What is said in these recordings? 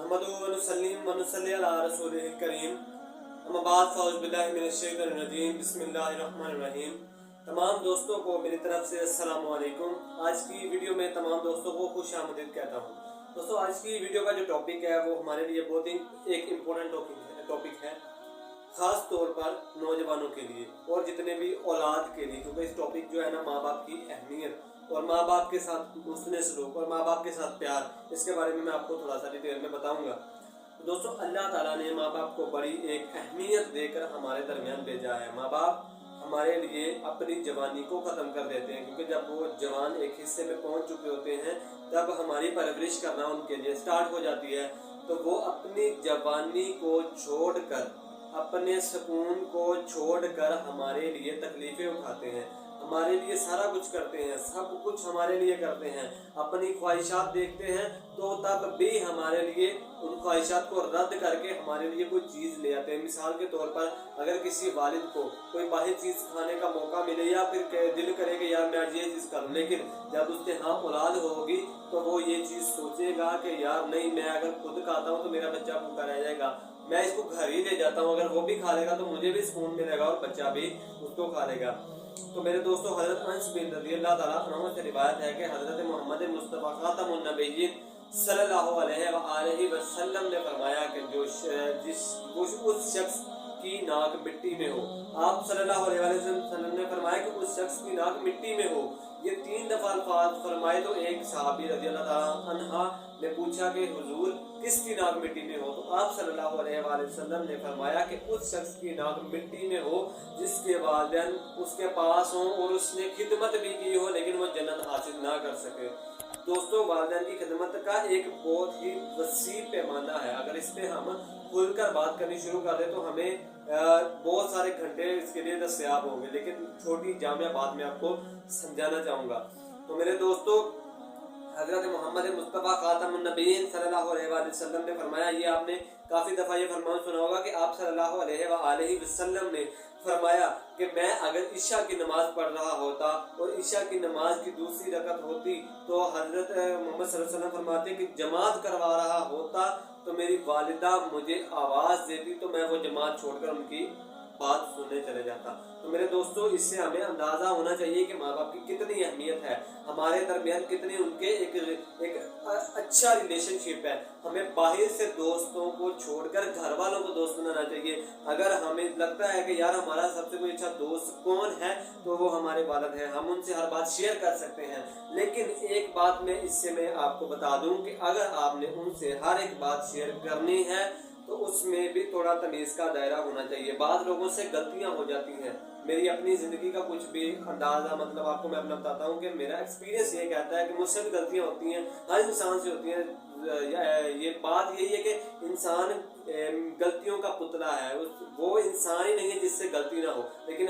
नहमदुहु व नुसल्लिम व नुसल्ली अला रसूलिहिल करीम। अम्मा बाद फ़अऊज़ु बिल्लाहि मिनश शैतानिर रजीम। बिस्मिल्लाहिर रहमानिर रहीम। तमाम दोस्तों को मेरी तरफ से अस्सलाम वालेकुम। आज की वीडियो में तमाम दोस्तों को खुश आमदीद कहता हूँ। दोस्तों, आज की वीडियो का जो टॉपिक है वो हमारे लिए बहुत ही एक इम्पोर्टेंट टॉपिक है, ख़ास तौर पर नौजवानों के लिए और जितने भी औलाद के लिए, क्योंकि इस टॉपिक जो है ना माँ बाप की अहमियत और माँ बाप के साथ हुस्न सलूक और माँ बाप के साथ प्यार, इसके बारे में मैं आपको थोड़ा सा डिटेल में बताऊंगा। दोस्तों, अल्लाह ताला ने माँ बाप को बड़ी एक अहमियत देकर हमारे दरमियान भेजा है। माँ बाप हमारे लिए अपनी जवानी को ख़त्म कर देते हैं, क्योंकि जब वो जवान एक हिस्से में पहुँच चुके होते हैं तब हमारी परवरिश करना उनके लिए स्टार्ट हो जाती है। तो वो अपनी जवानी को छोड़कर, अपने सुकून को छोड़कर हमारे लिए तकलीफ़ें उठाते हैं, हमारे लिए सारा कुछ करते हैं, सब कुछ हमारे लिए करते हैं। अपनी ख्वाहिशात देखते हैं तो तब भी हमारे लिए उन ख्वाहिशात को रद्द करके हमारे लिए कोई चीज़ ले आते हैं। मिसाल के तौर पर अगर किसी वालिद को कोई बाहर चीज़ खाने का मौका मिले या फिर दिल करे कि यार मैं आज ये चीज़ करूँ, लेकिन जब उसके यहाँ औलाद होगी तो वो ये चीज़ सोचेगा कि यार नहीं, मैं अगर खुद खाता हूँ तो मेरा बच्चा भूखा रह जाएगा, मैं इसको घर ही ले जाता हूँ, अगर वो भी खा लेगा तो मुझे भी सुकून मिलेगा और बच्चा भी उसको खा लेगा। तो मेरे दोस्तों, हज़रत अनस बिन रज़ियल्लाहु ताला अन्हु से रिवायत है कि हज़रत मोहम्मद मुस्तफ़ा ख़ातमुन नबिय्यीन सल्लल्लाहु अलैहि वसल्लम ने फरमाया कि उस शख्स की नाक मिट्टी में हो। आप सल्लल्लाहु अलैहि वसल्लम ने फरमाया कि उस शख्स की नाक मिट्टी में हो। ये 3 दफ़ा अल्फाज फरमाए तो एक सहाबी रज़ियल्लाहु ताला अन्हा ने पूछा कि हुजूर किसकी नाक मिट्टी में हो? तो आप सल्लल्लाहु अलैहि वसल्लम ने फरमाया कि उस शख्स की नाक मिट्टी में हो जिसके वालिदैन उसके पास हों और उसने खिदमत भी की हो लेकिन वो जन्नत हासिल ना कर सके। दोस्तों, वालिदैन की खिदमत का एक बहुत ही वसी पैमाना है। अगर इस पर हम खुलकर बात करनी शुरू कर दें तो हमें बहुत सारे घंटे इसके लिए दस्तयाब होंगे, लेकिन छोटी जामिया बात में आपको समझाना चाहूँगा। तो मेरे दोस्तों, हज़रत मोहम्मद मुस्तफ़ा ख़ातमुन नबिय्यीन सल्लल्लाहु अलैहि वसल्लम ने फरमाया, ये आपने काफ़ी दफ़ा ये फरमान सुना होगा कि आप सल्लल्लाहु अलैहि वसल्लम ने फरमाया कि मैं अगर ईशा की नमाज़ पढ़ रहा होता और ईशा की नमाज की दूसरी रकत होती तो हज़रत मोहम्मद सल्लल्लाहु अलैहि वसल्लम फरमाते कि जमात करवा रहा होता तो मेरी वालिदा मुझे आवाज़ देती तो मैं वो जमात छोड़कर उनकी बात सुनने चले जाता। तो मेरे दोस्तों, इससे हमें अंदाज़ा होना चाहिए कि माँ बाप की कितनी अहमियत है, हमारे दरमियान कितनी उनके एक अच्छा रिलेशनशिप है। हमें बाहर से दोस्तों को छोड़कर घर वालों को दोस्त बनाना चाहिए। अगर हमें लगता है कि यार हमारा सबसे कोई अच्छा दोस्त कौन है तो वो हमारे वालिद हैं, हम उनसे हर बात शेयर कर सकते हैं। लेकिन एक बात में इससे मैं आपको बता दूं कि अगर आपने उनसे हर एक बात शेयर करनी है तो उसमें भी थोड़ा तमीज़ का दायरा होना चाहिए। बाद लोगों से गलतियां हो जाती हैं। मेरी अपनी ज़िंदगी का कुछ भी अंदाज़ा मतलब आपको मैं अपना बताता हूँ कि मेरा एक्सपीरियंस ये कहता है कि मुझसे भी गलतियाँ होती हैं, हर इंसान से होती हैं। ये बात यही है कि इंसान गलतियों का पुतला है, वो इंसान ही नहीं है जिससे गलती ना हो। लेकिन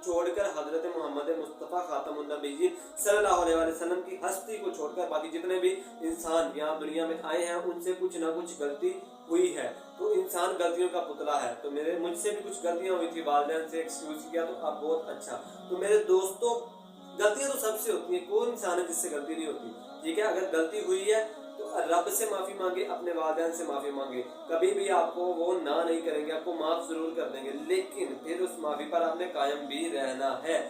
छोड़कर हज़रत मोहम्मद मुस्तफ़ा ख़ातमुन नबिय्यीन सल्लल्लाहु अलैहि वसल्लम की हस्ती को छोड़कर बाकी जितने भी इंसान यहाँ दुनिया में आए हैं उनसे कुछ ना कुछ गलती हुई है, तो इंसान गलतियों का पुतला है। तो मुझसे भी कुछ गलतियाँ हुई थी, वालिदैन से एक्सक्यूज़ किया तो अब बहुत अच्छा। तो मेरे दोस्तों, गलतियाँ तो सबसे होती हैं, कोई इंसान है जिससे गलती नहीं होती, ठीक है। अगर गलती हुई है तो रब से माफ़ी मांगे, अपने वालिदैन से माफ़ी मांगे। कभी भी आपको वो ना नहीं करेंगे, आपको माफ़ ज़रूर कर देंगे, लेकिन फिर उस माफ़ी पर आपने कायम भी रहना है।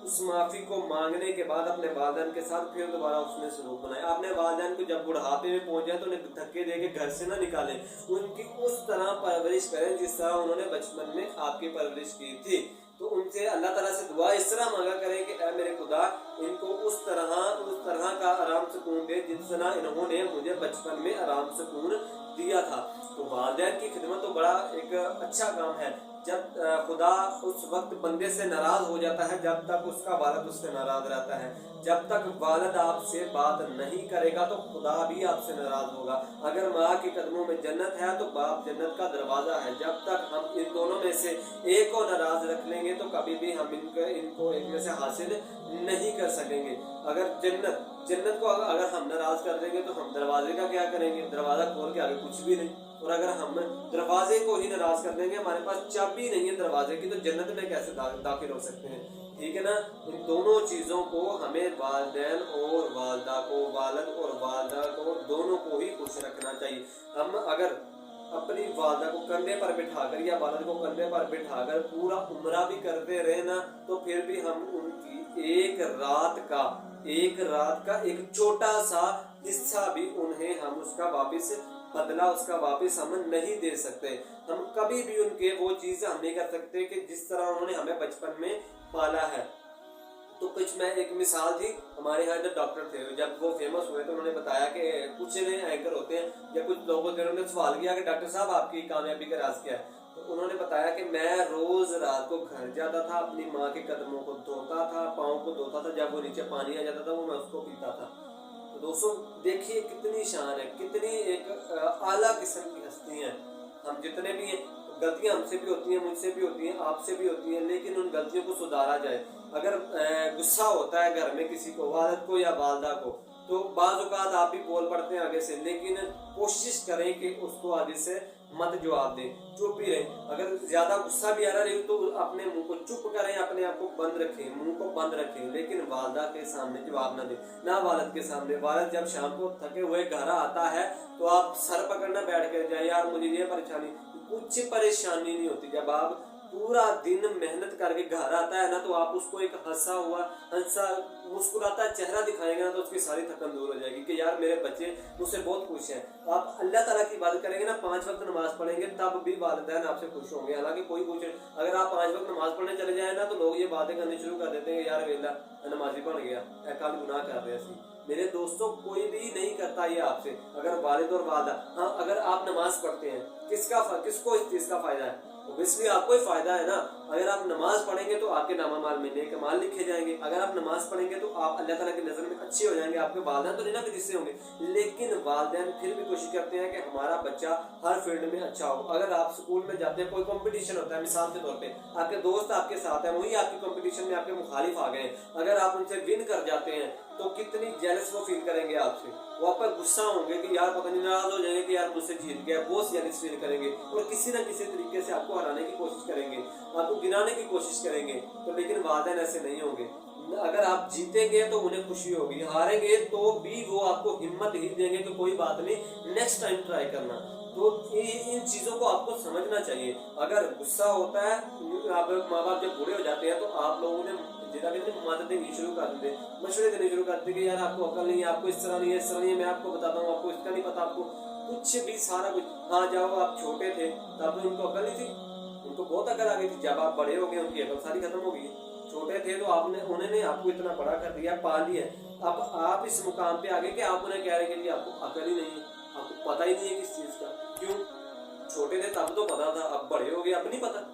उस माफ़ी को मांगने के बाद अपने वालिदैन के साथ फिर दोबारा उसने सलूक बनाया। आपने वालिदैन को जब बुढ़ापे में पहुंच जाए तो उन्हें धक्के दे के घर से ना निकालें, उनकी उस तरह परवरिश करें जिस तरह उन्होंने बचपन में आपकी परवरिश की थी। तो उनसे अल्लाह ताला से दुआ इस तरह मांगा करें कि ऐ मेरे खुदा, इनको उस तरह का आराम सुकून दे जिस तरह इन्होंने मुझे बचपन में आराम सुकून दिया था। तो वालिदैन की खिदमत तो बड़ा एक अच्छा काम है। जब खुदा उस वक्त बंदे से नाराज़ हो जाता है जब तक उसका वालिद उससे नाराज़ रहता है। जब तक वालिद आपसे बात नहीं करेगा तो खुदा भी आपसे नाराज़ होगा। अगर माँ के कदमों में जन्नत है तो बाप जन्नत का दरवाज़ा है। जब तक हम इन दोनों में से एक को नाराज़ रख लेंगे तो कभी भी हम इनको एक जैसे हासिल नहीं कर सकेंगे। अगर जन्नत को अगर हम नाराज़ कर देंगे तो हम दरवाजे का क्या करेंगे? दरवाज़ा खोल के आगे कुछ भी नहीं। और अगर हम दरवाजे को ही नाराज़ कर देंगे, हमारे पास चाबी नहीं है दरवाजे की, तो जन्नत में कैसे दाखिल हो सकते हैं? ठीक है ना। इन दोनों चीज़ों को हमें वालिदैन और वालदा को, वालिद और वालदा को, दोनों को ही खुश रखना चाहिए। हम अगर अपनी वालदा को कंधे पर बिठाकर या वालिद को कंधे पर बिठाकर पूरा उम्रा भी करते रहे ना, तो फिर भी हम उनकी एक रात का एक छोटा सा हिस्सा भी उन्हें हम उसका वापिस बदला, उसका वापिस हम नहीं दे सकते। हम कभी भी उनके वो चीज़ हम नहीं कर सकते कि जिस तरह उन्होंने हमें बचपन में पाला है। तो कुछ मैं एक मिसाल थी, हमारे यहाँ जब डॉक्टर थे, जब वो फेमस हुए तो उन्होंने बताया कि कुछ नए एंकर होते हैं या कुछ लोगों ने उन्होंने सवाल किया कि डॉक्टर साहब आपकी कामयाबी का राज क्या है। तो उन्होंने बताया कि मैं रोज रात को घर जाता था, अपनी माँ के कदमों को धोता था, पाँव को धोता था, जब वो नीचे पानी आ जाता था वो मैं उसको पीता था। तो दोस्तों देखिए कितनी शान है, कितनी एक आला किस्म की हस्ती है। हम जितने भी गलतियां हमसे भी होती हैं, मुझसे भी होती हैं, आपसे भी होती हैं, लेकिन उन गलतियों को सुधारा जाए। अगर गुस्सा होता है घर में किसी को, वालिद को या वालदा को, तो बाज़ औक़ात आप भी बोल पड़ते हैं आगे से, लेकिन कोशिश करें कि उसको आगे से मत जवाब दें, चुप ही रहें। अगर ज़्यादा गुस्सा भी आ रहा है तो अपने मुंह को चुप करें, अपने आप को बंद रखें, मुंह को बंद रखें, लेकिन वालदा के सामने जवाब ना दें, ना वालिद के सामने। वालिद जब शाम को थके हुए घर आता है तो आप सर पकड़ना बैठ कर जाए, यार मुझे ये परेशानी, कुछ परेशानी नहीं होती। जब आप पूरा दिन मेहनत करके घर आता है ना, तो आप उसको एक हंसा मुस्कुराता चेहरा दिखाएंगे ना, तो उसकी सारी थकन दूर हो जाएगी कि यार मेरे बच्चे मुझसे बहुत खुश हैं। आप अल्लाह ताला की इबादत करेंगे ना, 5 वक्त नमाज पढ़ेंगे, तब भी वालिदैन आपसे खुश होंगे। हालांकि कोई पूछे, अगर आप 5 वक्त नमाज पढ़ने चले जाए ना, तो लोग ये बातें करनी शुरू कर देते हैं, यार वेला नमाजी बन गया, कल गुनाह कर रहे हैं। मेरे दोस्तों कोई भी नहीं करता ये आपसे, अगर वालिद और वालदा। हाँ, अगर आप नमाज पढ़ते हैं, किसको इस चीज का फायदा है? ऑब्वियसली आपको ही फायदा है ना। अगर आप नमाज पढ़ेंगे तो आपके नामा माल में नेक माल लिखे जाएंगे। अगर आप नमाज पढ़ेंगे तो आप अल्लाह ताला की नजर में अच्छे हो जाएंगे। आपके वालिदैन तो नहीं ना किससे होंगे, लेकिन वालिदैन फिर भी कोशिश करते हैं कि हमारा बच्चा हर फील्ड में अच्छा हो। अगर आप स्कूल में जाते हैं, कोई कंपटीशन होता है, मिसाल के तौर पे आपके दोस्त आपके साथ है, वही आपकी कंपटीशन में आपके मुखालिफ आ गए, अगर आप उनसे विन कर जाते हैं तो कितनी जेलस वो फील करेंगे आपसे, वो आप पर गुस्सा होंगे कि यार पता नहीं, नाराज हो जाएंगे कि यार मुझसे जीत गया, बहुत जेलस फील करेंगे और किसी न किसी तरीके से आपको हराने की कोशिश करेंगे, आपको गिराने की कोशिश करेंगे। तो लेकिन वालिदैन ऐसे नहीं होंगे। अगर आप जीतेंगे तो उन्हें खुशी होगी, हारेंगे तो भी वो आपको हिम्मत ही देंगे कि कोई बात नहीं, नेक्स्ट टाइम ट्राई करना। तो इन चीज़ों को आपको समझना चाहिए। अगर गुस्सा होता है, आप माँ बाप जब बूढ़े हो जाते हैं तो आप लोगों ने मदद देनी शुरू कर देते, मशवरे देने शुरू कर देते कि यार आपको अकल नहीं है, आपको इस तरह नहीं है, इस तरह नहीं है, मैं आपको बताता हूँ, आपको इसका नहीं पता, आपको कुछ भी सारा कुछ। हाँ, जब आप छोटे थे तब तो उनको अकल नहीं थी, उनको बहुत अकल आ गई थी। जब आप बड़े हो गए उनकी अकल सारी खत्म हो गई। छोटे थे तो उन्होंने आपको इतना बड़ा कर दिया, पाल लिया, अब आप इस मुकाम पे आ गए कि आप उन्हें कह रहे हैं कि आपको अकल ही नहीं है, आपको पता ही नहीं है किस चीज़ का। क्यों? छोटे थे तब तो पता था, अब बड़े हो गए अब नहीं पता।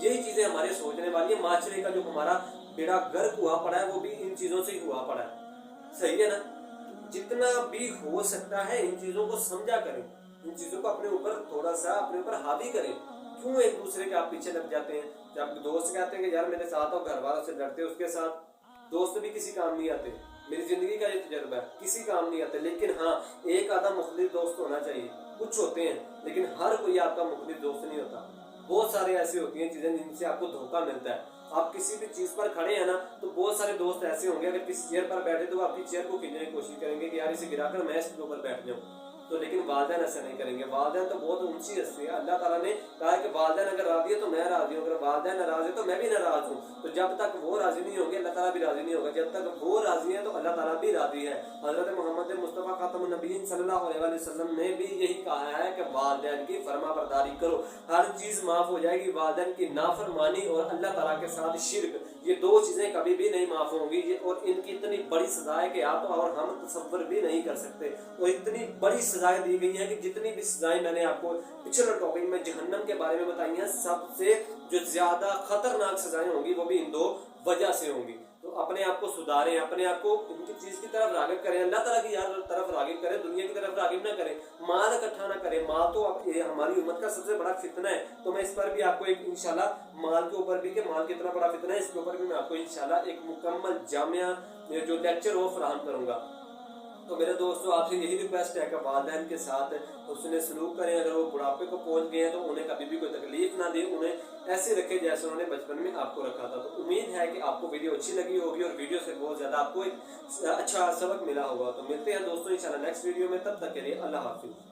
यही चीजें हमारे सोचने वाली है। माशरे का जो हमारा बेड़ा गर्क हुआ पड़ा है वो भी इन चीजों से ही हुआ पड़ा है, सही है ना। जितना भी हो सकता है इन चीजों को समझा करें, इन चीजों को अपने ऊपर थोड़ा सा अपने ऊपर हावी करें। क्यों एक दूसरे के आप पीछे लग जाते हैं? जब दोस्त कहते हैं कि यार मेरे साथ हो, घर वालों से लड़ते, उसके साथ दोस्त भी किसी काम नहीं आते। मेरी जिंदगी का ये तजर्बा है, किसी काम नहीं आते। लेकिन हाँ, एक आधा मुखलिस दोस्त होना चाहिए। कुछ होते हैं लेकिन हर कोई आपका मुखलिस दोस्त नहीं होता। बहुत सारे ऐसी होती हैं चीजें जिनसे आपको धोखा मिलता है। आप किसी भी चीज पर खड़े हैं ना, तो बहुत सारे दोस्त ऐसे होंगे, अगर किसी चेयर पर बैठे तो आपकी चेयर को खींचने की कोशिश करेंगे कि यार इसे गिराकर मैं इसके ऊपर बैठ जाऊं। तो लेकिन वालिदैन ऐसा नहीं करेंगे। वालिदैन तो बहुत ऊंची हस्ती है। अल्लाह ताला ने कहा है कि वालिदैन अगर राजी है तो मैं राजी हूँ, अगर वालिदैन नाराज है तो मैं भी नाराज हूँ। तो जब तक वो राजी नहीं होंगे अल्लाह ताला भी राजी नहीं होगा, जब तक वो राजी है तो अल्लाह ताला भी राजी है। हजरत मोहम्मद मुस्तफ़ा खातमुन नबीय्यीन सल्लल्लाहु अलैहि वसल्लम ने भी यही कहा है कि वालिदैन की फरमाबरदारी करो, हर चीज माफ हो जाएगी। वालिदैन की नाफरमानी और अल्लाह ताला के साथ शिर्क, ये दो चीजें कभी भी नहीं माफ होंगी। और इनकी इतनी बड़ी सजा है कि आप और हम तसव्वुर भी नहीं कर सकते। और इतनी बड़ी सजाएं दी गई हैं कि जितनी भी सजाएं मैंने आपको पिछले टॉपिक में जहन्नम के बारे में बताई हैं, सबसे जो ज्यादा खतरनाक सजाएं होंगी वो भी इन दो वजह से होंगी। तो अपने आप को सुधारें, अपने आप को इनकी चीज की तरफ रागिब करें, अल्लाह ताला की यार तरफ रागिब करें, दुनिया की तरफ रागिब ना करें। माल इकट्ठा ना करें। माल तो अब ये हमारी उम्मत का सबसे बड़ा फितना है। तो मैं इस पर भी आपको एक इंशाल्लाह माल के ऊपर भी, कि माल कितना बड़ा फितना है, इसके ऊपर भी मैं आपको इंशाल्लाह एक मुकम्मल जामिया जो लेक्चर वो फराहम करूंगा। तो मेरे दोस्तों आपसे यही रिक्वेस्ट है कि वालिदैन के साथ उसने सलूक करें। अगर वो बुढ़ापे को पहुंच गए हैं तो उन्हें कभी भी कोई तकलीफ ना दें, उन्हें ऐसे रखें जैसे उन्होंने बचपन में आपको रखा था। तो उम्मीद है कि आपको वीडियो अच्छी लगी होगी और वीडियो से बहुत ज़्यादा आपको एक अच्छा सबक मिला होगा। तो मिलते हैं दोस्तों इंशाल्लाह नेक्स्ट वीडियो में, तब तक के लिए अल्लाह हाफिज़।